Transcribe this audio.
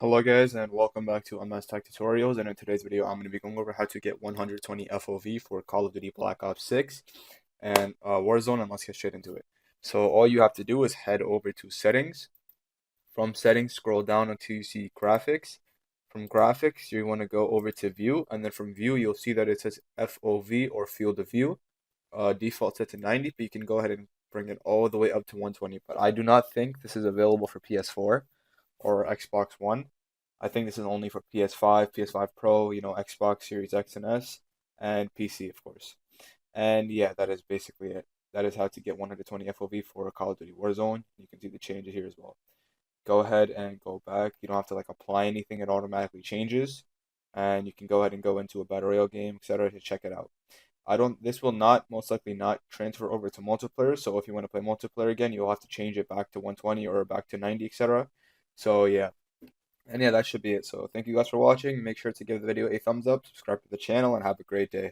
Hello guys and welcome back to Unmasked Tech Tutorials, and in today's video I'm going to be going over how to get 120 FOV for Call of Duty Black Ops 6 and Warzone, and let's get straight into it. So all you have to do is head over to settings. From settings, scroll down until you see graphics. From graphics you want to go over to view, and then from view you'll see that it says FOV or field of view. Default set to 90, but you can go ahead and bring it all the way up to 120, but I do not think this is available for PS4 or Xbox One. I think this is only for PS5, PS5 Pro, Xbox Series X and S, and PC, of course. And yeah, that is basically it. That is how to get 120 FOV for Call of Duty Warzone. You can see the changes here as well. Go ahead and go back. You don't have to apply anything, it automatically changes. And you can go ahead and go into a battle royale game, etc. to check it out. This will not, most likely not transfer over to multiplayer. So if you want to play multiplayer again, you'll have to change it back to 120 or back to 90, etc. So yeah. And yeah, that should be it. So thank you guys for watching. Make sure to give the video a thumbs up, subscribe to the channel, and have a great day.